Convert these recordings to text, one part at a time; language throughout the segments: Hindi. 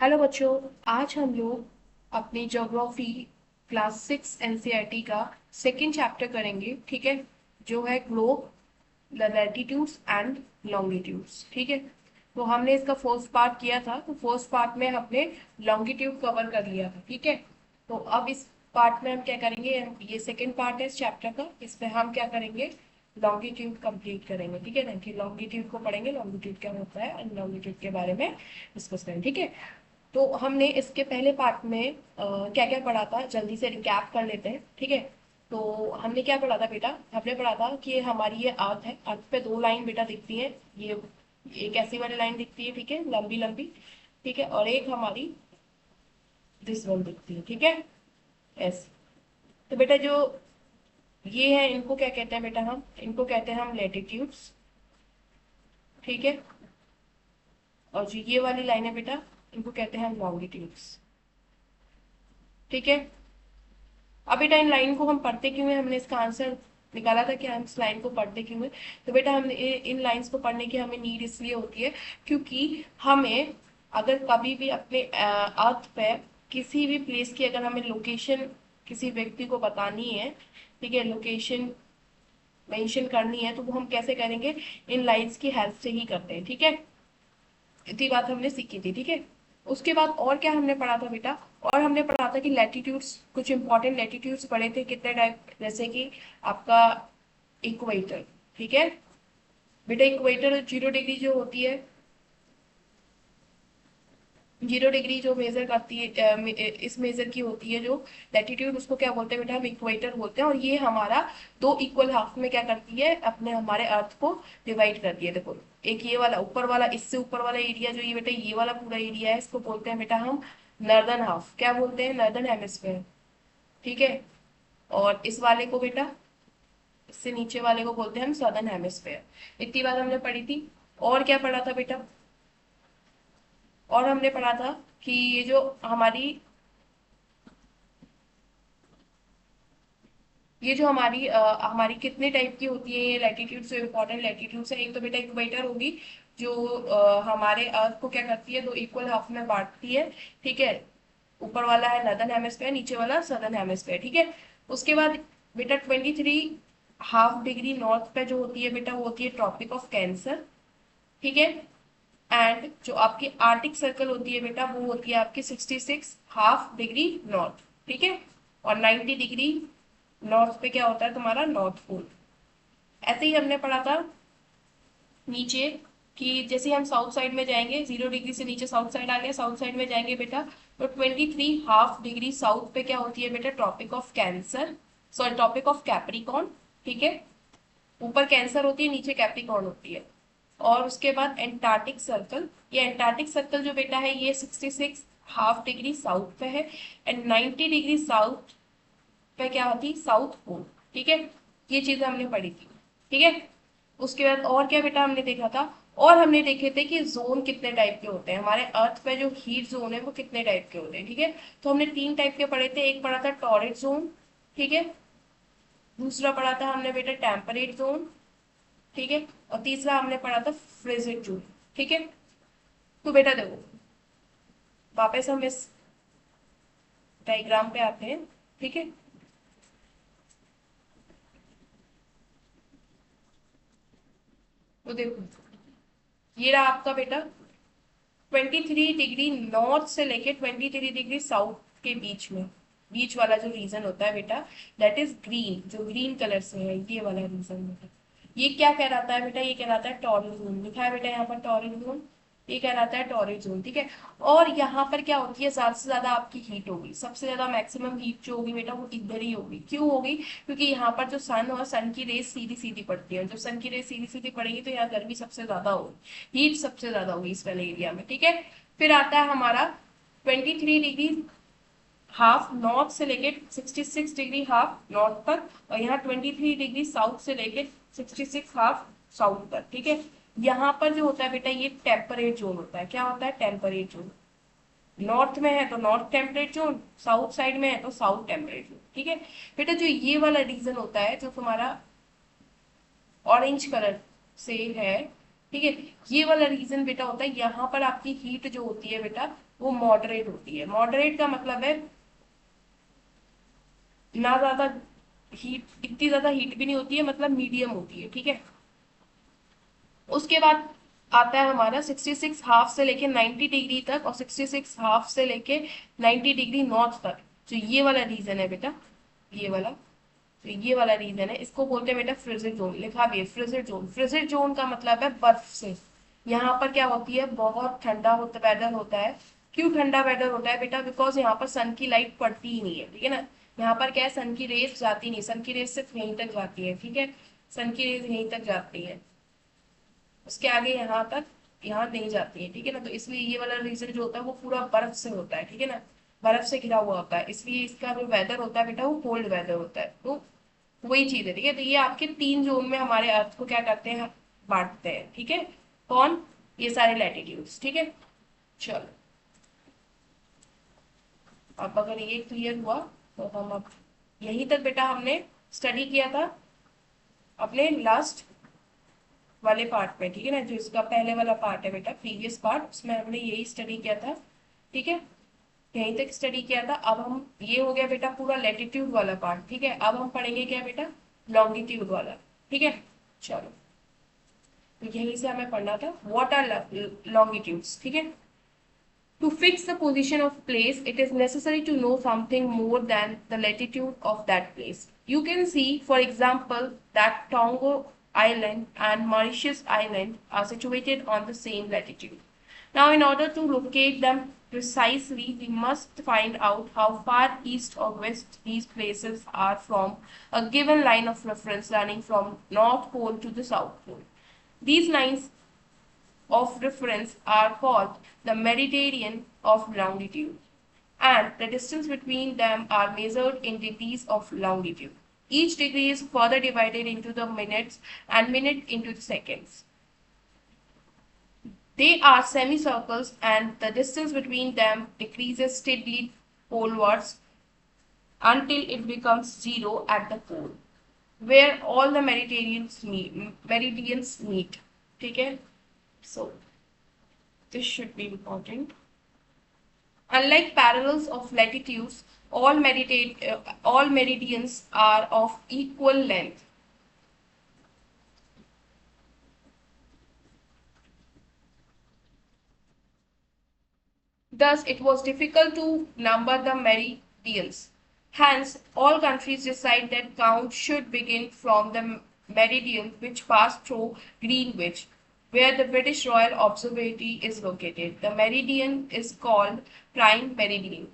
हेलो बच्चों। आज हम लोग अपनी ज्योग्राफी क्लास 6 एनसीईआरटी का सेकंड चैप्टर करेंगे। ठीक है, जो है ग्लोब, लैटिट्यूड्स एंड लॉन्गिट्यूड्स। ठीक है, तो हमने इसका फर्स्ट पार्ट किया था, तो फर्स्ट पार्ट में हमने लॉन्गिट्यूड कवर कर लिया था। ठीक है, तो अब इस पार्ट में हम क्या करेंगे, ये सेकंड पार्ट है इस चैप्टर का, इसमें हम क्या करेंगे, लॉन्गिट्यूड कंप्लीट करेंगे। ठीक है ना, कि लॉन्गिट्यूड को पढ़ेंगे, लॉन्गिट्यूड क्या होता है और लॉन्गिट्यूड के बारे में डिस्कस करेंगे। ठीक है, तो हमने इसके पहले पार्ट में क्या क्या पढ़ा था, जल्दी से रिकैप कर लेते हैं। ठीक है, तो हमने क्या पढ़ा था बेटा, हमने पढ़ा था कि हमारी ये अर्थ है, अर्थ पे दो लाइन बेटा दिखती है। ये एक ऐसी वाली लाइन दिखती है, ठीक है, लंबी लंबी। ठीक है, और एक हमारी दिस वन दिखती है। ठीक है, ऐसे। तो बेटा जो ये है, इनको क्या कहते हैं बेटा, हम इनको कहते हैं हम लेटिट्यूड्स। ठीक है, और जो ये वाली लाइन है बेटा, इनको कहते हैं हम लॉन्गिट्यूड्स। ठीक है, अब बेटा इन लाइन को हम पढ़ते क्यों है, हमने इसका आंसर निकाला था कि हम इस लाइन को पढ़ते क्यों है। तो बेटा हमने इन लाइंस को पढ़ने की हमें नीड इसलिए होती है क्योंकि हमें अगर कभी भी अपने अर्थ पे किसी भी प्लेस की अगर हमें लोकेशन किसी व्यक्ति को बतानी है, ठीक है, लोकेशन मेंशन करनी है, तो वो हम कैसे करेंगे, इन लाइंस की हेल्प से ही करते हैं। ठीक है, इतनी बात हमने सीखी थी। ठीक है, उसके बाद और क्या हमने पढ़ा था बेटा, और हमने पढ़ा था कि लैटिट्यूड्स, कुछ इंपॉर्टेंट लैटिट्यूड्स पढ़े थे, कितने टाइप, जैसे कि आपका इक्वेटर। ठीक है बेटा, इक्वेटर 0 डिग्री जो होती है, 0 डिग्री जो मेजर करती है, इस मेजर की होती है जो लैटिट्यूड, उसको क्या बोलते हैं बेटा, हम इक्वेटर बोलते हैं। और ये हमारा दो इक्वल हाफ में क्या करती है, अपने हमारे अर्थ को डिवाइड करती है। देखो, एक ये वाला ऊपर वाला, इससे ऊपर वाला एरिया जो ये बेटा, ये वाला पूरा एरिया है, इसको बोलते हैं बेटा हम नर्दर्न हाफ, क्या बोलते हैं, नर्दर्न हेमिस्फेयर। ठीक है, और इस वाले को बेटा, इससे नीचे वाले को बोलते हैं हम सदर्न हेमिस्फेयर। इतनी बात हमने पढ़ी थी। और क्या पढ़ा था बेटा, और हमने पढ़ा था कि ये जो हमारी, ये जो हमारी हमारी कितने टाइप की होती है ये लैटिट्यूड, जो इम्पोर्टेंट लैटिट्यूड्स है, एक तो बेटा इक्वेटर होगी, जो हमारे अर्थ को क्या करती है, दो इक्वल हाफ में बांटती है। ठीक है, ऊपर वाला है नॉर्दर्न हेमिस्फेयर, नीचे वाला सदर्न हेमिस्फेयर। ठीक है, उसके बाद बेटा 23 हाफ डिग्री नॉर्थ पे जो होती है बेटा, वो होती है ट्रॉपिक ऑफ कैंसर। ठीक है, एंड जो आपकी आर्टिक सर्कल होती है बेटा, वो होती है आपकी 66 हाफ डिग्री नॉर्थ। ठीक है, और 90 डिग्री नॉर्थ पे क्या होता है तुम्हारा, नॉर्थ पोल। ऐसे ही हमने पढ़ा था नीचे, कि जैसे हम साउथ साइड में जाएंगे, 0 डिग्री से नीचे साउथ साइड आ गया, साउथ साइड में जाएंगे बेटा, तो 23 हाफ डिग्री साउथ पे क्या होती है बेटा, Tropic of Cancer, sorry Tropic of Capricorn. ठीक है, ऊपर कैंसर होती है, नीचे कैप्रिकॉर्न होती है। और उसके बाद एंटार्क्टिक सर्कल, ये एंटार्क्टिक सर्कल जो बेटा है, ये 66 हाफ डिग्री साउथ पे है, एंड 90 डिग्री साउथ पे क्या होती, साउथ पोल। ठीक है, ये चीजें हमने पढ़ी थी। ठीक है, उसके बाद और क्या बेटा हमने देखा था, और हमने देखे थे कि जोन कितने टाइप के होते हैं, हमारे अर्थ पे जो हीट जोन है वो कितने टाइप के होते हैं। ठीक है, तो हमने 3 टाइप के पढ़े थे, एक पढ़ा था टॉरिड जोन। ठीक है, दूसरा पढ़ा था हमने बेटा टेम्परेट जोन। ठीक है, और तीसरा हमने पढ़ा था फ्रिजिड जोन। ठीक है, तो बेटा देखो, वापस हम इस डायग्राम पे आते हैं। ठीक है, तो देखो, ये रहा आपका बेटा 23 डिग्री नॉर्थ से लेके 23 डिग्री साउथ के बीच में, बीच वाला जो रीजन होता है बेटा, दैट इज ग्रीन, जो ग्रीन कलर से है, ये वाला रीजन बेटा, ये क्या कहलाता है बेटा, ये कहलाता है टॉरिड जोन। लिखा है बेटा यहाँ पर टॉरिड जोन, ये कहलाता है टॉरिड जोन। ठीक है, और यहाँ पर क्या होती है, ज्यादा से ज्यादा आपकी हीट होगी, सबसे ज्यादा मैक्सिमम हीट जो होगी बेटा, वो इधर ही होगी। क्यों होगी, क्योंकि यहाँ पर जो सन और सन की रेस सीधी सीधी पड़ती है, जब सन की रेस सीधी सीधी पड़ेगी तो यहाँ गर्मी सबसे ज्यादा होगी, हीट सबसे ज्यादा होगी इस वाले एरिया में। ठीक है, फिर आता है हमारा 23 डिग्री हाफ नॉर्थ से लेके 66 डिग्री हाफ नॉर्थ तक, और यहाँ 23 डिग्री साउथ से लेके 66 हाफ साउथ तक। ठीक है, यहाँ पर जो होता है बेटा, ये टेम्परेट जोन होता है। क्या होता है, टेम्परेट जोन। नॉर्थ में है तो north temperate zone, south side में है तो साउथ टेम्परेट जोन। ठीक है बेटा, जो ये वाला रीजन होता है, जो तुम्हारा ऑरेंज कलर से है, ठीक है। ये वाला रीजन बेटा होता है, यहाँ पर आपकी हीट जो होती है बेटा वो मॉडरेट होती है। मॉडरेट का मतलब है ना ज्यादा हीट, इतनी ज्यादा हीट भी नहीं होती है, मतलब मीडियम होती है, ठीक है। उसके बाद आता है हमारा 66 हाफ से लेके 90 डिग्री तक, और 66 हाफ से लेके 90 डिग्री नॉर्थ तक। तो ये वाला रीजन है बेटा, ये वाला, तो ये वाला रीजन है, इसको बोलते हैं बेटा फ्रिजिड जोन। लिखा भी है फ्रिजिड जोन। फ्रिजिड जोन का मतलब है बर्फ से। यहाँ पर क्या होती है, बहुत ठंडा होता वेदर होता है। क्यों ठंडा वेदर होता है बेटा, बिकॉज यहाँ पर सन की लाइट पड़ती ही नहीं है, ठीक है ना। यहाँ पर क्या है, सन की रेस जाती नहीं, सन की रेस सिर्फ यहीं तक जाती है, ठीक है। सन की रेस यहीं तक जाती है, उसके आगे यहाँ तक यहाँ नहीं जाती है, ठीक है ना। तो इसलिए ये वाला रीजन जो होता है वो पूरा बर्फ से होता है, ठीक है ना, बर्फ से घिरा हुआ होता है, इसलिए इसका जो वेदर होता है बेटा वो कोल्ड वेदर होता है। तो वही चीज है, ठीक है। तो ये आपके 3 जोन में हमारे अर्थ को क्या करते हैं, बांटते हैं, ठीक है। कौन, ये सारे लैटिट्यूड्स, ठीक है। चलो, अब अगर ये क्लियर हुआ तो हम अब यहीं तक बेटा हमने स्टडी किया था अपने लास्ट वाले पार्ट में, ठीक है ना। जो इसका पहले वाला पार्ट है बेटा, प्रीवियस पार्ट, उसमें हमने यही स्टडी किया था, ठीक है। यहीं तक स्टडी किया था। अब हम, ये हो गया बेटा पूरा लैटिट्यूड वाला पार्ट, ठीक है। अब हम पढ़ेंगे क्या बेटा, लॉन्गिट्यूड वाला, ठीक है। चलो, तो यहीं से हमें पढ़ना था व्हाट आर लॉन्गिट्यूड्स, ठीक है। To fix the position of place, it is necessary to know something more than the latitude of that place. You can see, for example, that Tonga Island and Mauritius Island are situated on the same latitude. Now, in order to locate them precisely, we must find out how far east or west these places are from a given line of reference running from North Pole to the South Pole. These lines of reference are called the meridian of longitude, and the distance between them are measured in degrees of longitude. Each degree is further divided into the minutes and minute into the seconds. They are semicircles, and the distance between them decreases steadily polewards until it becomes zero at the pole, where all the meridians meet. Okay? So this should be important. Unlike parallels of latitudes, all meridians are of equal length. Thus, it was difficult to number the meridians. Hence, all countries decide that count should begin from the meridian which passed through Greenwich, where the British Royal Observatory is located. The meridian is called prime meridian.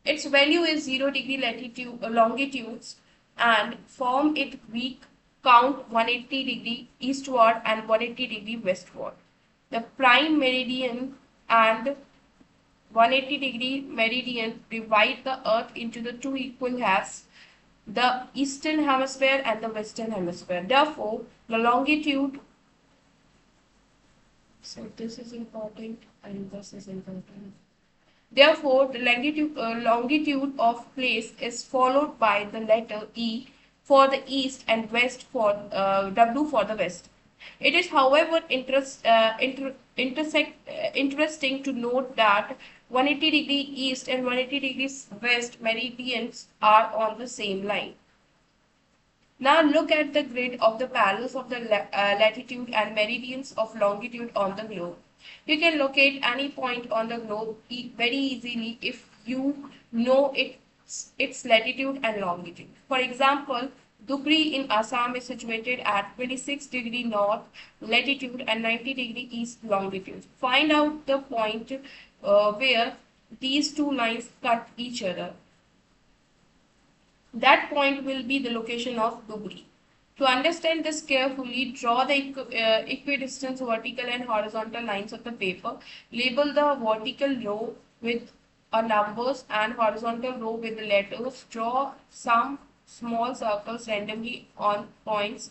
Its value is 0 degree latitude longitudes, and from it we count 180 degree eastward and 180 degree westward. The prime meridian and 180 degree meridian divide the earth into the two equal halves, the eastern hemisphere and the western hemisphere. Therefore, the longitude, so this is important and this is important. Therefore, the longitude of place is followed by the letter E for the east and west for W for the west. It is, however, interesting to note that 180 degree east and 180 degrees west meridians are on the same line. Now look at the grid of the parallels of the latitude and meridians of longitude on the globe. You can locate any point on the globe very easily if you know its latitude and longitude. For example, Dhubri in Assam is situated at 26 degree north latitude and 90 degree east longitude. Find out the point where these two lines cut each other. That point will be the location of Dhubri. To understand this carefully, draw the equidistant vertical and horizontal lines of the paper. Label the vertical row with numbers and horizontal row with the letters. Draw some small circles randomly on points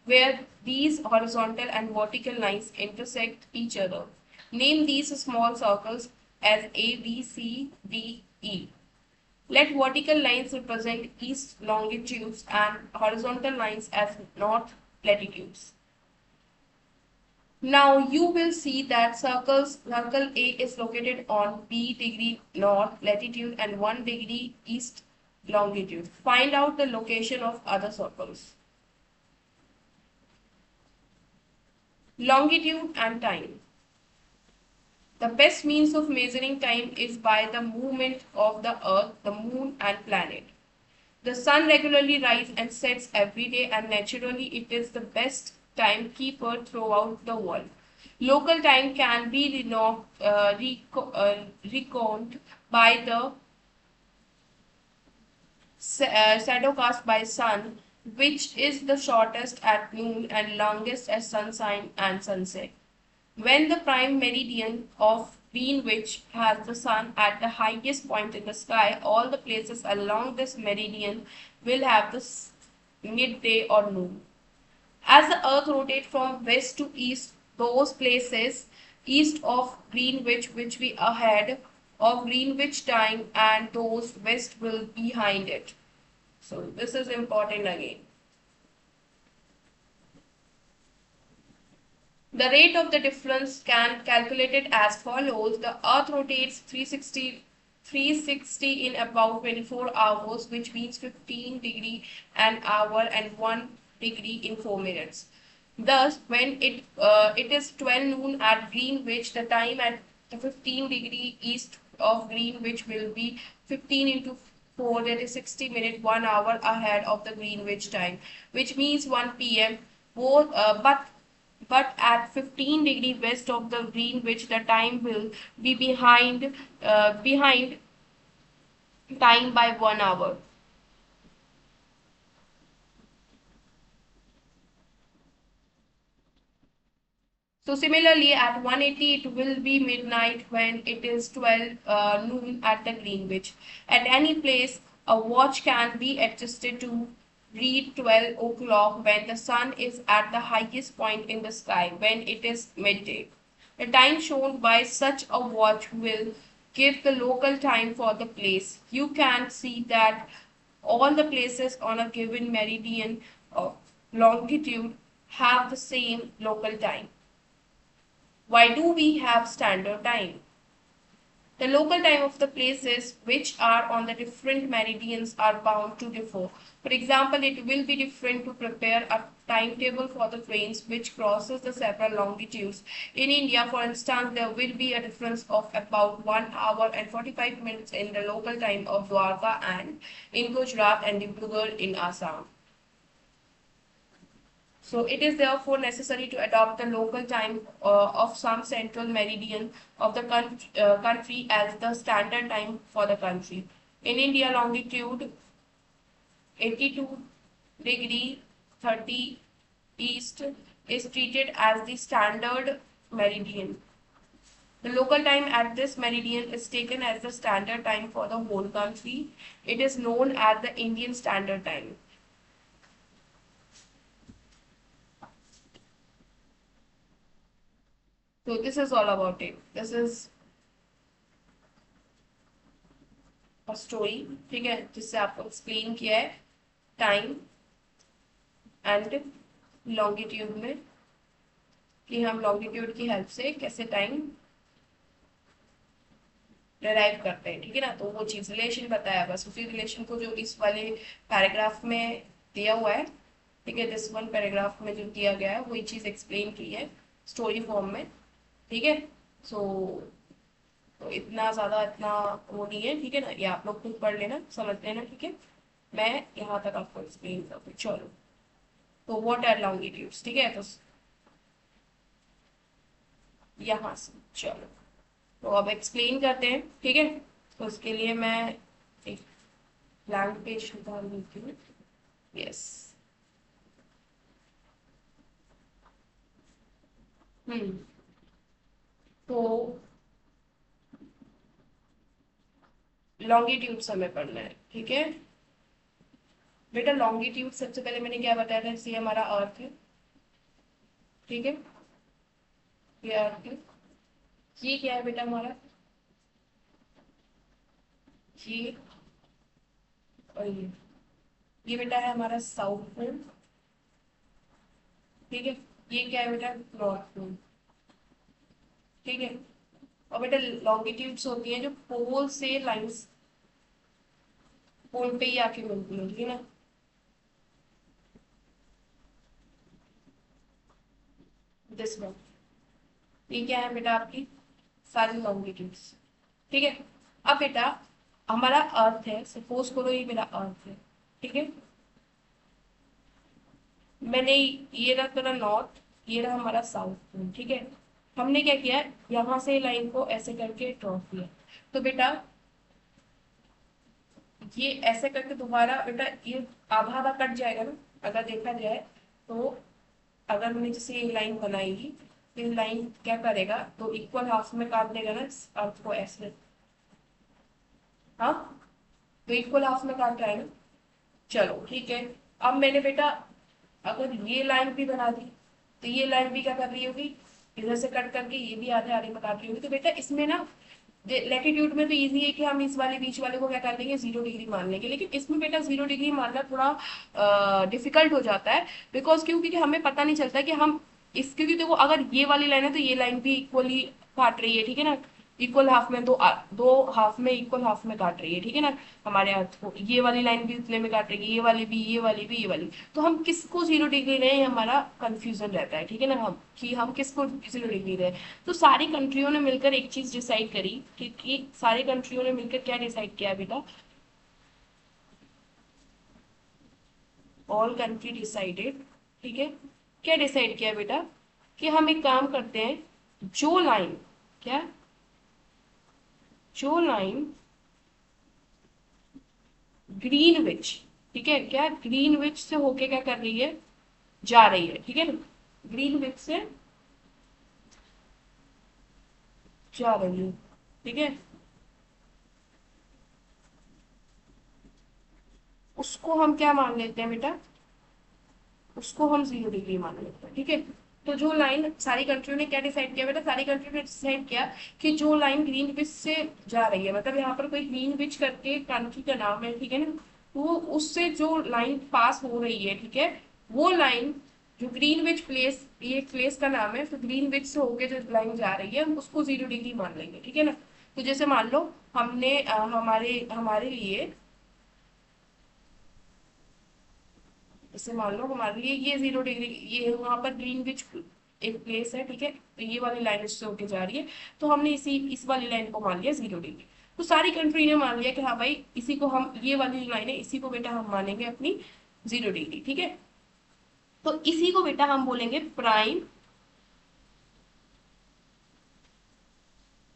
where these horizontal and vertical lines intersect each other. Name these small circles as A, B, C, D, E. Let vertical lines represent east longitudes and horizontal lines as north latitudes. Now you will see that circle A is located on B degree north latitude and 1 degree east longitude. Find out the location of other circles. Longitude and time. The best means of measuring time is by the movement of the earth, the moon and planet. The sun regularly rises and sets every day, and naturally it is the best timekeeper throughout the world. Local time can be reckoned by the shadow cast by sun, which is the shortest at noon and longest at sunshine and sunset. When the prime meridian of Greenwich has the sun at the highest point in the sky, all the places along this meridian will have the midday or noon. As the earth rotates from west to east, those places east of Greenwich which be ahead of Greenwich time and those west will be behind it. So this is important again. The rate of the difference can calculated as follows. The earth rotates 360 in about 24 hours, which means 15 degree an hour and 1 degree in 4 minutes. Thus, when it is 12 noon at Greenwich, the time at the 15 degree east of Greenwich will be 15 into 4, that is 60 minutes, 1 hour ahead of the Greenwich time, which means 1 p.m. Both, but at 15 degree west of the Greenwich, the time will be behind time by 1 hour. So similarly, at 180 it will be midnight when it is 12 noon at the Greenwich. At any place, a watch can be adjusted to read 12 o'clock when the sun is at the highest point in the sky, when it is midday. The time shown by such a watch will give the local time for the place. You can see that all the places on a given meridian of longitude have the same local time. Why do we have standard time? The local time of the places which are on the different meridians are bound to differ. For example, it will be different to prepare a timetable for the trains which crosses the several longitudes. In India, for instance, there will be a difference of about 1 hour and 45 minutes in the local time of Dwarka and in Gujarat and Dibrugarh in Assam. So it is therefore necessary to adopt the local time of some central meridian of the country as the standard time for the country. In India, longitude 82 degree 30 east is treated as the standard meridian. The local time at this meridian is taken as the standard time for the whole country. It is known as the Indian Standard Time. So this is all about it. This is a story, ठीक है, जिससे आपको एक्सप्लेन किया है टाइम एंड लॉन्गिट्यूड में कि हम लॉन्गिट्यूड की हेल्प से कैसे टाइम डिराइव करते हैं, ठीक है ना। तो वो चीज रिलेशन बताया, बस उसी रिलेशन को जो इस वाले पैराग्राफ में दिया हुआ है, ठीक है, दिस वन पैराग्राफ में जो दिया गया है वही चीज एक्सप्लेन की है स्टोरी फॉर्म में, ठीक है। सो तो इतना वो नहीं है, ठीक है ना, ये आप लोग खुद पढ़ लेना, समझ लेना, ठीक है। मैं यहाँ तक आपको एक्सप्लेन करूँ, चलो। तो व्हाट आर लॉन्गिट्यूड्स, ठीक है, तो यहाँ से चलो तो अब एक्सप्लेन करते हैं, ठीक है। तो उसके लिए मैं एक ब्लैंक पेज निकाल लेती हूँ। यस, तो लॉन्गिट्यूड हमें पढ़ना है, ठीक है बेटा। लॉन्गिट्यूड सबसे पहले मैंने क्या बताया था, सी हमारा अर्थ है, ठीक है, ये अर्थ है। ये क्या है बेटा हमारा, ये और ये बेटा है हमारा साउथ पोल। ठीक है, ये क्या है बेटा, नॉर्थ पोल। ठीक है, और बेटा लॉन्गिट्यूड्स होती हैं जो पोल से लाइंस पोल पे ही आके मिलती है, ठीक है ना। दिस वन, ये क्या है बेटा आपकी सारी लॉन्गिट्यूड्स। ठीक है, अब बेटा हमारा अर्थ है, सपोज करो ये मेरा अर्थ है। ठीक है, मैंने ये रहा मेरा नॉर्थ, ये रहा हमारा साउथ। ठीक है, हमने क्या किया, यहाँ से लाइन को ऐसे करके ड्रॉ किया। तो बेटा ये ऐसे करके दोबारा बेटा ये आधा आधा कट जाएगा ना, अगर देखा जाए तो। अगर मैंने जैसे ये लाइन बनाई, तो ये लाइन क्या करेगा, तो इक्वल हाफ में काट देगा ना इस अर्थ को ऐसे। हाँ, तो इक्वल हाफ में काट रहा है ना। चलो ठीक है, अब मैंने बेटा अगर ये लाइन भी बना दी, तो ये लाइन भी क्या कर रही होगी, इधर से कट करके ये भी आधे आधे में काट रही होगी। तो बेटा इसमें ना लैटिट्यूड में तो इजी है कि हम इस वाले बीच वाले को क्या कर लेंगे, 0 डिग्री मान लेंगे। लेकिन इसमें बेटा 0 डिग्री मानना थोड़ा डिफिकल्ट हो जाता है। बिकॉज क्यों, क्योंकि हमें पता नहीं चलता कि हम इस, क्योंकि देखो अगर ये वाली लाइन है तो ये लाइन भी इक्वली काट रही है, ठीक है ना। इक्वल हाफ में दो हाफ में इक्वल हाफ में काट रही है, ठीक है ना। हमारे अर्थ को ये वाली लाइन भी उतने में काट रही है, ये वाली भी, ये वाली भी, ये वाली। तो हम किसको 0 डिग्री लें, हमारा कंफ्यूजन रहता है, ठीक है ना, हम कि हम किसको 0 डिग्री लें। तो सारी कंट्रियों ने मिलकर एक चीज डिसाइड करी, कि सारी कंट्रियों ने मिलकर क्या डिसाइड किया बेटा, ऑल कंट्री डिसाइडेड। ठीक है, क्या डिसाइड किया बेटा, कि हम एक काम करते हैं, जो लाइन, क्या, जो लाइन ग्रीनविच, ठीक है, क्या ग्रीनविच से होके क्या कर रही है, जा रही है, ठीक है ना, ग्रीनविच से जा रही है। ठीक है, उसको हम क्या मान लेते हैं बेटा, उसको हम 0 डिग्री मान लेते हैं। ठीक है, तो जो लाइन, सारी कंट्रियों ने क्या डिसाइड किया बेटा, सारी कंट्रियों ने डिसाइड किया कि जो लाइन ग्रीनविच से जा रही है, मतलब यहाँ पर कोई ग्रीनविच करके कंट्री का नाम है, ठीक है ना, तो उससे जो लाइन पास हो रही है, ठीक है, वो लाइन जो ग्रीनविच प्लेस, ये प्लेस का नाम है, तो ग्रीनविच से होके जो लाइन जा रही है हम उसको 0 डिग्री मान लेंगे, ठीक है ना। तो जैसे मान लो हमने हमारे हमारे लिए, जैसे मान लो हमारे लिए ये 0 डिग्री, ये वहां पर ग्रीनविच एक प्लेस है, ठीक है, तो ये वाली लाइन इससे होके जा रही है। तो हमने इस वाली लाइन को मान लिया 0 डिग्री। तो सारी कंट्री ने मान लिया कि हाँ भाई, इसी को हम, ये वाली जो लाइन है इसी को बेटा हम मानेंगे अपनी 0 डिग्री। ठीक है, तो इसी को बेटा हम बोलेंगे प्राइम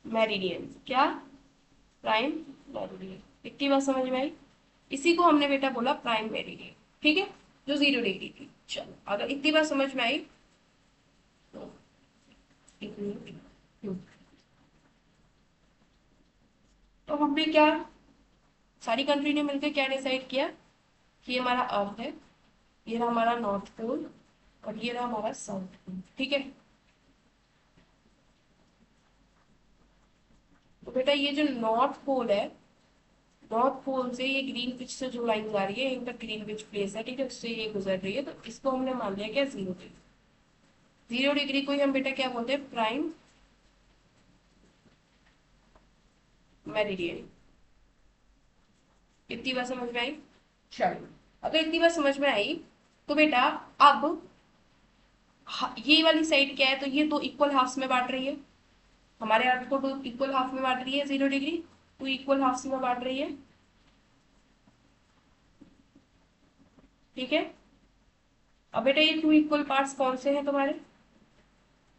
मेरिडियन। क्या, प्राइम मेरिडियन। इतनी बात समझ में आई, इसी को हमने बेटा बोला प्राइम मेरिडियन। ठीक है, जो 0 डिग्री थी। चलो, अगर इतनी बात समझ में आई तो हम्म। तो हमने क्या, सारी कंट्री ने मिलकर क्या डिसाइड किया, कि ये हमारा अर्थ है, ये रहा हमारा नॉर्थ पोल, और ये रहा हमारा साउथ पोल। ठीक है, तो बेटा ये जो नॉर्थ पोल है, नॉर्थ पोल से ये ग्रीन पिच से जो लाइन जा रही है, इन पर ग्रीन पिच प्लेस है, ठीक है, उससे ये गुजर रही है, तो इसको हमने मान लिया क्या, 0 डिग्री। 0 डिग्री को ही हम बेटा क्या बोलते हैं, प्राइम मेरिडियन। इतनी बात समझ में आई। चलो, अगर इतनी बात समझ में आई तो बेटा अब ये वाली साइड क्या है, तो ये दो इक्वल हाफ्स में बांट रही है, हमारे अर्थ को दो इक्वल हाफ में बांट रही है, 0 डिग्री, टू इक्वल हाफ्स में बांट रही है। ठीक है, अब बेटा ये टू इक्वल पार्ट्स कौन से हैं तुम्हारे,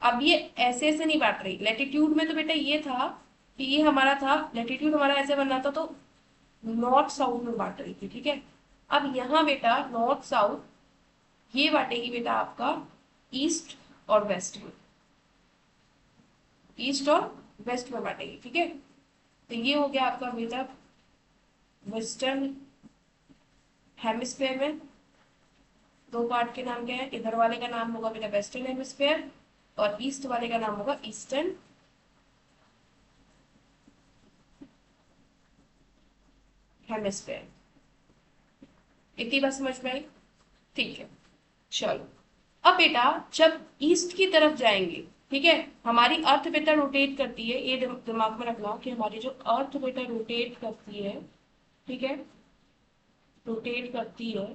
अब ये ऐसे ऐसे नहीं बांट रही। लेटीट्यूड में तो बेटा ये था कि ये हमारा था, लेटीट्यूड हमारा ऐसे बनना था, तो नॉर्थ साउथ में बांट रही थी। ठीक है, अब यहाँ बेटा नॉर्थ साउथ ये बांटेगी बेटा आपका ईस्ट और वेस्ट में, ईस्ट और वेस्ट में बांटेगी। ठीक है, तो ये हो गया आपका बेटा वेस्टर्न हेमिस्फेयर में। दो पार्ट के नाम क्या है, इधर वाले का नाम होगा बेटा वेस्टर्न हेमिस्फेयर, और ईस्ट वाले का नाम होगा ईस्टर्न हेमिस्फेयर। इतनी बात समझ में आई? ठीक है, चलो। अब बेटा जब ईस्ट की तरफ जाएंगे, ठीक है, हमारी अर्थ बेटा रोटेट करती है, ये दिमाग में रखना कि हमारी जो अर्थ बेटा रोटेट करती है, ठीक है, रोटेट करती है,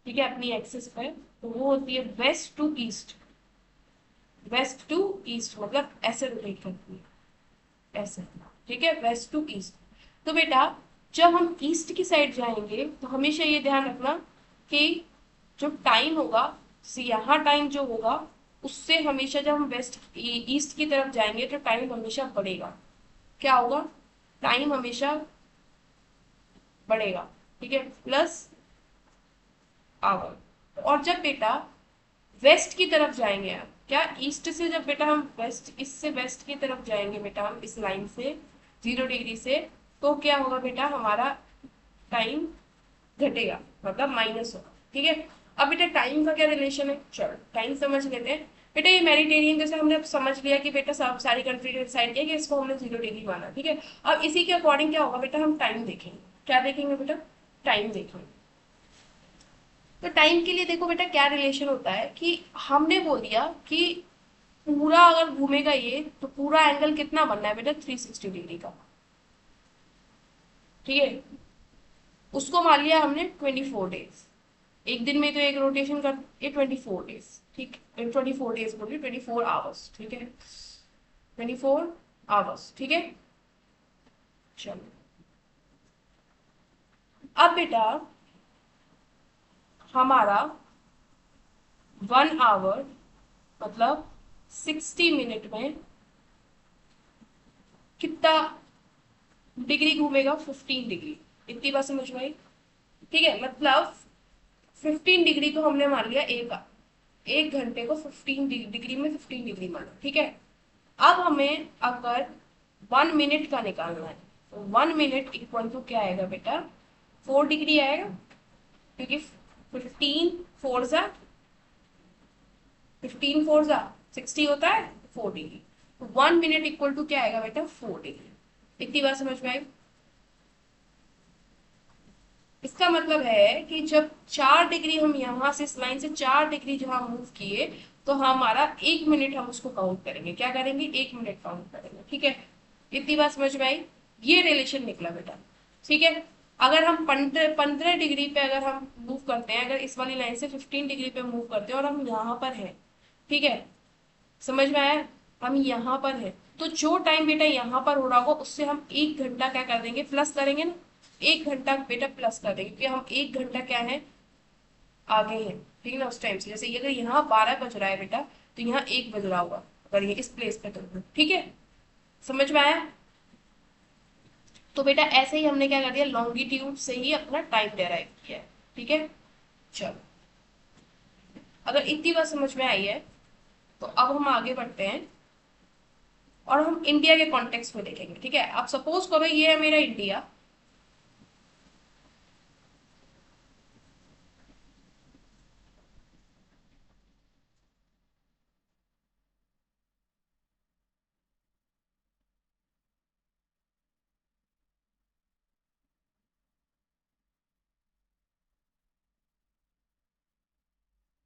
ठीक है, अपनी एक्सिस पे, तो वो होती है west to east. West to east मतलब ऐसे रोटेट करती है, ऐसे, ठीक है, वेस्ट टू ईस्ट। तो बेटा जब हम ईस्ट की साइड जाएंगे तो हमेशा ये ध्यान रखना कि जो टाइम होगा, यहाँ टाइम जो होगा उससे हमेशा जब हम वेस्ट ईस्ट की तरफ जाएंगे तो टाइम हमेशा बढ़ेगा। क्या होगा? टाइम हमेशा बढ़ेगा, ठीक है, प्लस आवर। और जब बेटा वेस्ट की तरफ जाएंगे हम, क्या ईस्ट से जब बेटा हम वेस्ट, इससे वेस्ट की तरफ जाएंगे बेटा हम इस लाइन से 0 डिग्री से, तो क्या होगा बेटा, हमारा टाइम घटेगा, मतलब माइनस होगा, ठीक है। अब बेटा टाइम का क्या रिलेशन है, चलो टाइम समझ लेते हैं। बेटा ये मेडिटेरियन जैसे हमने अब समझ लिया कि बेटा सब सारी कंट्री ने डिसाइड किया कि इसको हमने 0 डिग्री माना, ठीक है। अब इसी के अकॉर्डिंग क्या होगा बेटा, हम टाइम देखेंगे। क्या देखेंगे बेटा? टाइम देखेंगे। तो टाइम के लिए देखो बेटा क्या रिलेशन होता है कि हमने बोल दिया कि पूरा अगर घूमेगा ये तो पूरा एंगल कितना बनना है बेटा, 360 डिग्री का, ठीक है। उसको मान लिया हमने 24 डेज, एक दिन में तो एक रोटेशन कर, ये 24 डेज, ठीक, 24 डेज बोलिए, 24 आवर्स, ठीक है, 24 आवर्स, ठीक है। चलो अब बेटा हमारा 1 आवर मतलब 60 मिनट में कितना डिग्री घूमेगा, 15 डिग्री। इतनी बात समझ में आई? ठीक है, मतलब 15 डिग्री को हमने मान लिया, एक घंटे को 15 डिग्री में 15 डिग्री माना, ठीक है। अब हमें अगर 1 मिनट का निकालना है तो 1 मिनट इक्वल टू क्या आएगा बेटा, 4 डिग्री आएगा, क्योंकि 15 4 जा 60 होता है, 4 डिग्री। 1 मिनट इक्वल टू क्या आएगा बेटा, 4 डिग्री। इतनी बात समझ में आई? इसका मतलब है कि जब 4 डिग्री हम यहाँ से इस लाइन से 4 डिग्री जहां मूव किए, तो हमारा 1 मिनट हम उसको काउंट करेंगे। क्या करेंगे? 1 मिनट काउंट करेंगे, ठीक है। इतनी बात समझ में आई? ये रिलेशन निकला बेटा, ठीक है। अगर हम 15 डिग्री पे अगर हम मूव करते हैं, अगर इस वाली लाइन से 15 डिग्री पे मूव करते हैं और हम यहाँ पर हैं, ठीक है, समझ में आया, हम यहाँ पर हैं, तो जो टाइम बेटा यहाँ पर हो रहा होगा उससे हम 1 घंटा क्या कर देंगे, प्लस करेंगे ना, 1 घंटा बेटा प्लस कर देंगे, क्योंकि हम 1 घंटा क्या है, आगे हैं, ठीक है ना। उस टाइम से जैसे अगर यहाँ 12 बज रहा है बेटा, तो यहाँ 1 बज रहा होगा अगर ये इस प्लेस पे, तो ठीक है, समझ में आया? तो बेटा ऐसे ही हमने क्या कर दिया, लॉन्गिट्यूड से ही अपना टाइम डेराइव किया है, ठीक है। चलो अगर इतनी बात समझ में आई है तो अब हम आगे बढ़ते हैं और हम इंडिया के कॉन्टेक्स्ट में देखेंगे, ठीक है। आप सपोज करो ये है मेरा इंडिया,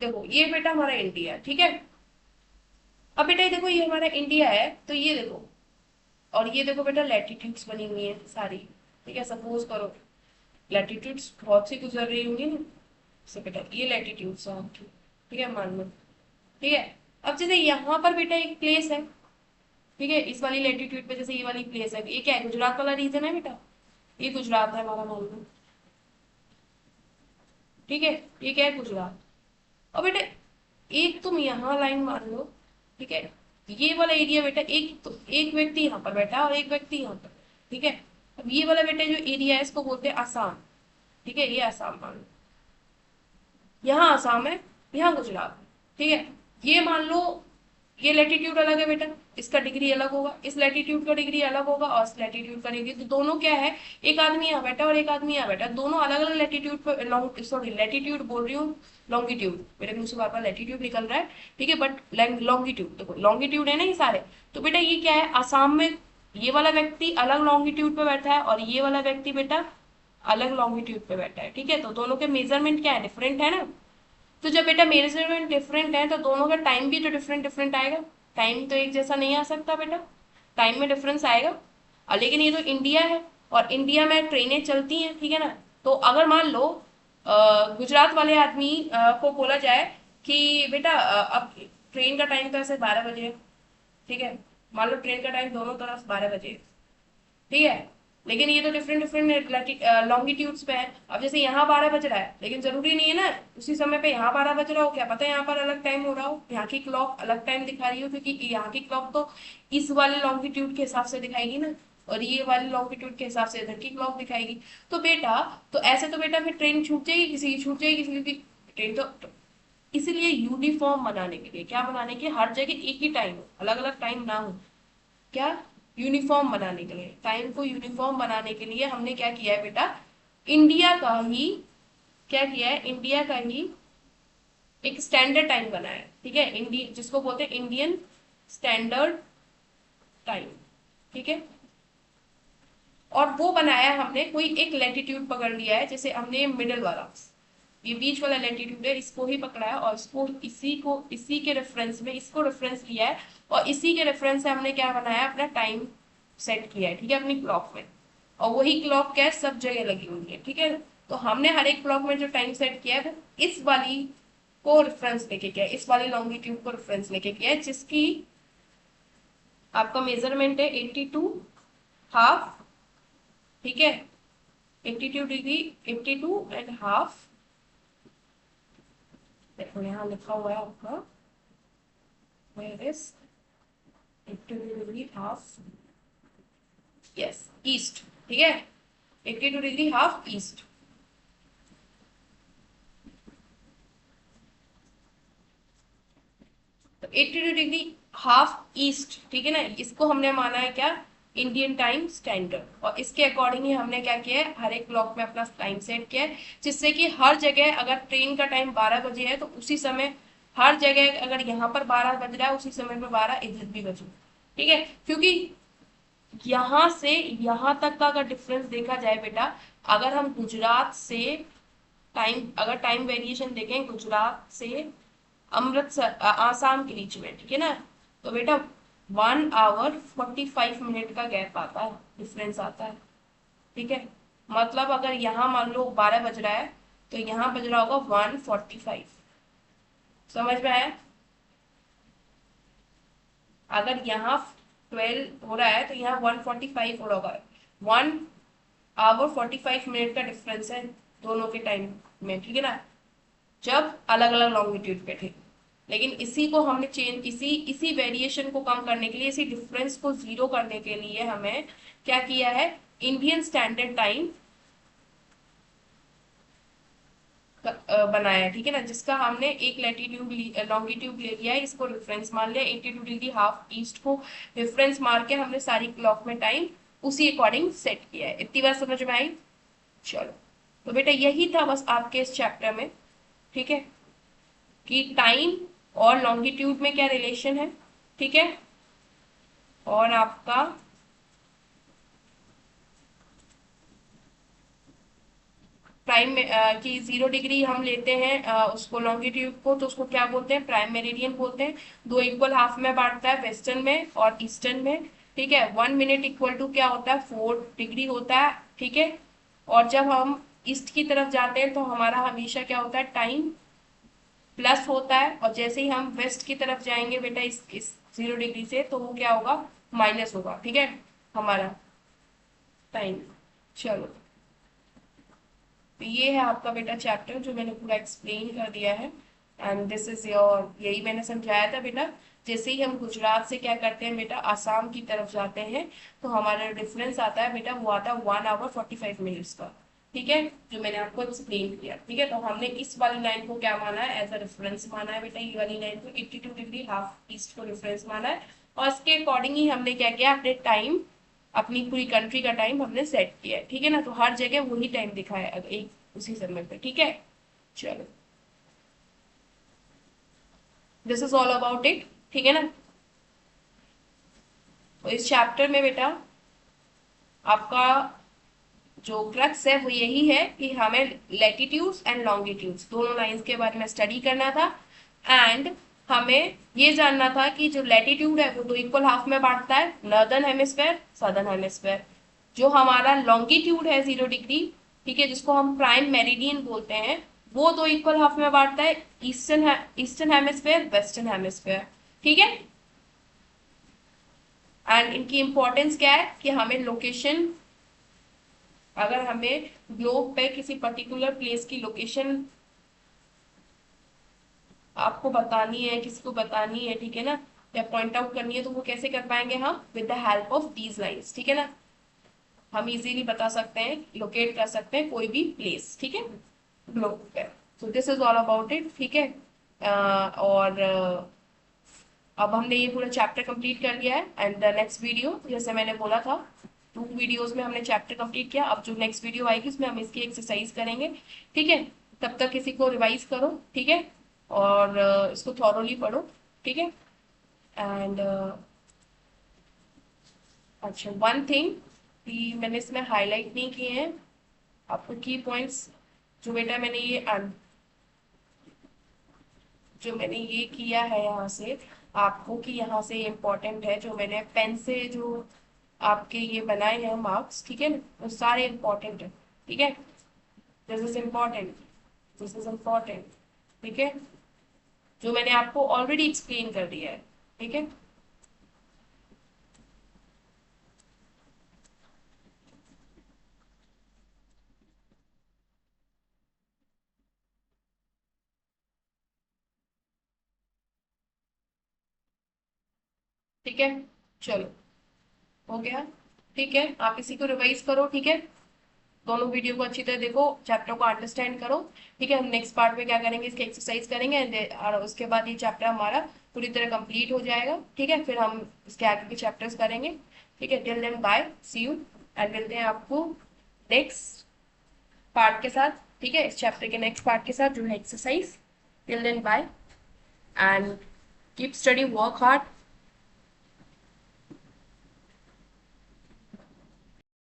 देखो ये बेटा हमारा इंडिया, ठीक है। अब बेटा ये देखो ये हमारा इंडिया है, तो ये देखो, और ये देखो बेटा लैटिट्यूड्स बनी हुई है सारी, ठीक है। सपोज करो लैटिट्यूड्स बहुत सी गुजर रही होंगी ना, जैसे बेटा ये लैटिट्यूड्स है आपकी, ठीक है, मान लो, ठीक है। अब जैसे यहाँ पर बेटा एक प्लेस है, ठीक है, इस वाली लैटिट्यूड पे जैसे ये वाली प्लेस है, ये क्या है, गुजरात वाला रीजन है बेटा, ये गुजरात है हमारा, मान लो, ठीक है, ये क्या है, गुजरात। और बेटा एक तुम यहाँ लाइन मान लो, ठीक है, ये वाला एरिया बेटा, एक तो एक व्यक्ति यहाँ पर बैठा है और एक व्यक्ति यहाँ पर, ठीक है। अब ये वाला बेटा जो एरिया है इसको बोलते हैं आसाम, ठीक है, ये आसाम मान लो, यहाँ आसाम है, यहाँ गुजरात है, ठीक है। ये मान लो ये लैटिट्यूड अलग है बेटा, इसका डिग्री अलग होगा, इस लैटिट्यूड का डिग्री अलग होगा और इस लैटिट्यूड का डिग्री, तो दोनों क्या है, एक आदमी यहाँ बैठा और एक आदमी यहाँ बैठा, दोनों अलग अलग लैटिट्यूड पे, लॉन्ग सॉरी लैटिट्यूड बोल रही हूँ, लॉन्गिट्यूड, मेरे मुंह से बार बार लैटिट्यूड निकल रहा है, ठीक है, बट लॉन्गिट्यूड, देखो लॉन्गिट्यूड है ना ये सारे। तो बेटा ये क्या है, आसाम में ये वाला व्यक्ति अलग लॉन्गिट्यूड पे बैठा है और ये वाला व्यक्ति बेटा अलग लॉन्गिट्यूड पे बैठा है, ठीक है। तो दोनों के मेजरमेंट क्या है, डिफरेंट है ना। तो जब बेटा मेजरमेंट डिफरेंट है तो दोनों का टाइम भी तो डिफरेंट डिफरेंट आएगा। टाइम तो एक जैसा नहीं आ सकता बेटा, टाइम में डिफरेंस आएगा। लेकिन ये तो इंडिया है और इंडिया में ट्रेनें चलती हैं, ठीक है ना। तो अगर मान लो गुजरात वाले आदमी को बोला जाए कि बेटा अब ट्रेन का टाइम तो ऐसे 12 बजे है, ठीक है। मान लो ट्रेन का टाइम दोनों तरफ 12 बजे है, ठीक है। लेकिन ये तो डिफरेंट डिफरेंट लॉन्गिट्यूड्स पे है। अब जैसे यहाँ 12 बज रहा है, लेकिन जरूरी नहीं है ना उसी समय पे यहाँ 12 बज रहा हो, क्या पता यहाँ पर अलग टाइम हो रहा हो, यहाँ की क्लॉक अलग टाइम दिखा रही हो, क्योंकि यहाँ की क्लॉक तो इस वाले लॉन्गिट्यूड के हिसाब से दिखाएगी ना, और ये वाले लॉन्गिट्यूड के हिसाब से इधर की क्लॉक दिखाएगी। तो बेटा तो ऐसे तो बेटा फिर ट्रेन छूट जाएगी, किसी की छूट जाएगी, किसी की ट्रेन तो इसीलिए यूनिफॉर्म बनाने के लिए, क्या बनाने के, हर जगह एक ही टाइम हो, अलग अलग टाइम ना हो, क्या, यूनिफॉर्म बनाने के लिए, टाइम को यूनिफॉर्म बनाने के लिए हमने क्या किया है बेटा, इंडिया का ही, क्या किया है, इंडिया का ही एक स्टैंडर्ड टाइम बनाया है, ठीक है। इंडिया जिसको बोलते हैं इंडियन स्टैंडर्ड टाइम, ठीक है। और वो बनाया हमने, कोई एक लैटिट्यूड पकड़ लिया है, जैसे हमने मिडल वाला, ये बीच वाला लैटिट्यूड है, इसको ही पकड़ा है और इसको इसी के रेफरेंस में इसको रेफरेंस लिया है, और इसी के रेफरेंस से हमने क्या बनाया, अपना टाइम सेट किया है, ठीक है, अपनी क्लॉक में। और वही क्लॉक क्या है, सब जगह लगी हुई है, ठीक है। तो हमने हर एक क्लॉक में जो टाइम सेट किया है वो इस वाली को रेफरेंस लेके किया है, इस वाली लॉन्गिट्यूड को रेफरेंस लेके किया है, जिसकी आपका मेजरमेंट है 82.5, ठीक है, 82 डिग्री, 82.5। देखो यहाँ लिखा हुआ है आपका, where is 82.5, यस, ईस्ट, ठीक है, 82.5 ईस्ट। तो 82.5 ईस्ट, ठीक है ना, इसको हमने माना है क्या, इंडियन टाइम स्टैंडर्ड, और इसके अकॉर्डिंग ही हमने क्या किया है, हर एक क्लॉक में अपना टाइम सेट किया है, जिससे कि हर जगह अगर ट्रेन का टाइम 12 बजे है तो उसी समय हर जगह, अगर यहाँ पर 12 बज रहा है उसी समय पर 12 इधर भी बजे, ठीक है। क्योंकि यहाँ से यहाँ तक का अगर डिफरेंस देखा जाए बेटा, अगर हम गुजरात से टाइम, अगर टाइम वेरिएशन देखें गुजरात से अमृतसर आसाम के बीच में, ठीक है ना, तो बेटा 1 आवर 45 मिनट का गैप आता है, डिफरेंस आता है, ठीक है। मतलब अगर यहाँ मान लो 12 बज रहा है तो यहाँ बज रहा होगा 1:45, समझ में आया। अगर यहाँ 12 हो रहा है तो यहाँ 1:45 हो रहा होगा, 1 आवर 45 मिनट का डिफरेंस है दोनों के टाइम में, ठीक है ना, जब अलग अलग लॉन्गिट्यूड पे थे। लेकिन इसी को हमने चेंज, इसी इसी वेरिएशन को कम करने के लिए, इसी डिफरेंस को जीरो करने के लिए हमें क्या किया है, इंडियन स्टैंडर्ड टाइम बनाया है, ठीक है ना, जिसका हमने एक लैटिट्यूड लॉन्गिट्यूड ले लिया है, इसको रेफरेंस मान लिया, 82.5 ईस्ट को रेफरेंस मार के हमने सारी क्लॉक में टाइम उसी अकॉर्डिंग सेट किया है। इतनी बात समझ में आई, चलो। तो बेटा यही था बस आपके इस चैप्टर में, ठीक है, कि टाइम और लॉन्गिट्यूड में क्या रिलेशन है, ठीक है। और आपका प्राइम की 0 डिग्री हम लेते हैं उसको लॉन्गिट्यूड को, तो उसको क्या बोलते हैं, प्राइम मेरिडियन बोलते हैं। दो इक्वल हाफ में बांटता है, वेस्टर्न में और ईस्टर्न में, ठीक है। 1 मिनट इक्वल टू क्या होता है, 4 डिग्री होता है, ठीक है। और जब हम ईस्ट की तरफ जाते हैं तो हमारा हमेशा क्या होता है, टाइम प्लस होता है, और जैसे ही हम वेस्ट की तरफ जाएंगे बेटा इस 0 डिग्री से, तो वो क्या होगा, माइनस होगा, ठीक है, हमारा टाइम। चलो, तो ये है आपका बेटा चैप्टर जो मैंने पूरा एक्सप्लेन कर दिया है, एंड दिस इज योर, यही मैंने समझाया था बेटा। जैसे ही हम गुजरात से क्या करते हैं बेटा, आसाम की तरफ जाते हैं, तो हमारा डिफरेंस आता है बेटा, वो आता है 1 आवर 45 मिनट्स का, ठीक है, जो मैंने आपको एक्सप्लेन किया, ठीक है। तो हमने इस वाली लाइन को क्या माना है, एज अ रेफरेंस माना है बेटा, ये वाली लाइन को 82.5 ईस्ट को रेफरेंस माना है, और इसके अकॉर्डिंग ही हमने क्या किया, अपने टाइम, अपनी पूरी कंट्री का टाइम हमने सेट किया है, ठीक है ना। तो हर जगह वही टाइम दिखा है एक उसी समय पे, ठीक है। चलो, this is all about it, ठीक है ना। तो इस चैप्टर में बेटा आपका जो क्रक्स है वो यही है कि हमें लेटिट्यूड्स एंड लॉन्गिट्यूड्स दोनों लाइंस के बारे में स्टडी करना था। एंड हमें ये जानना था कि जो लेटिट्यूड है वो दो इक्वल हाफ में बांटता है, नॉर्दर्न हेमिस्फेयर, सदर्न हेमिस्फेयर। जो हमारा लॉन्गिट्यूड है 0 डिग्री, ठीक है, जिसको हम प्राइम मेरिडियन बोलते हैं, वो दो इक्वल हाफ में बांटता है, ईस्टर्न हेमिस्फेयर, वेस्टर्न हेमिस्फेयर। ठीक है। एंड इनकी इंपॉर्टेंस क्या है कि हमें लोकेशन, अगर हमें ग्लोब पे किसी पर्टिकुलर प्लेस की लोकेशन आपको बतानी है, किसी को बतानी है, ठीक है ना, या पॉइंट आउट करनी है, तो वो कैसे कर पाएंगे हम? With the help of these lines. ठीक है ना, हम इजीली बता सकते हैं, लोकेट कर सकते हैं कोई भी प्लेस, ठीक है, ग्लोब पे। So this is all about it. ठीक है। और अब हमने ये पूरा चैप्टर कंप्लीट कर लिया है। एंड द नेक्स्ट वीडियो, जैसे मैंने बोला था, 2 वीडियोस में हमने चैप्टर कंप्लीट किया। अब जो नेक्स्ट वीडियो आएगी उसमें हम इसकी एक्सरसाइज करेंगे। ठीक है। तब तक किसी को रिवाइज करो, ठीक है, और इसको थॉरोली पढ़ो। ठीक है। एंड अच्छा, वन थिंग कि मैंने इसमें हाईलाइट नहीं किए हैं आपको की पॉइंट्स, जो बेटा मैंने ये किया है यहाँ से आपको, कि यहाँ से इम्पोर्टेंट है, जो मैंने पेन से जो आपके ये बनाए हैं मार्क्स, ठीक है ना, वो सारे इम्पोर्टेंट है। ठीक है। This is important, this is important. ठीक है, जो मैंने आपको ऑलरेडी एक्सप्लेन कर दिया है। ठीक है। ठीक है, चलो, हो गया। ठीक है, आप इसी को रिवाइज करो। ठीक है, दोनों वीडियो को अच्छी तरह देखो, चैप्टर को अंडरस्टैंड करो। ठीक है, हम नेक्स्ट पार्ट में क्या करेंगे, इसकी एक्सरसाइज करेंगे, और उसके बाद ये चैप्टर हमारा पूरी तरह कंप्लीट हो जाएगा। ठीक है, फिर हम इसके आगे के चैप्टर्स करेंगे। ठीक है, till then bye, see you, and मिलते हैं आपको नेक्स्ट पार्ट के साथ। ठीक है, इस चैप्टर के नेक्स्ट पार्ट के साथ जो है exercise. Till then bye, and keep study, work hard,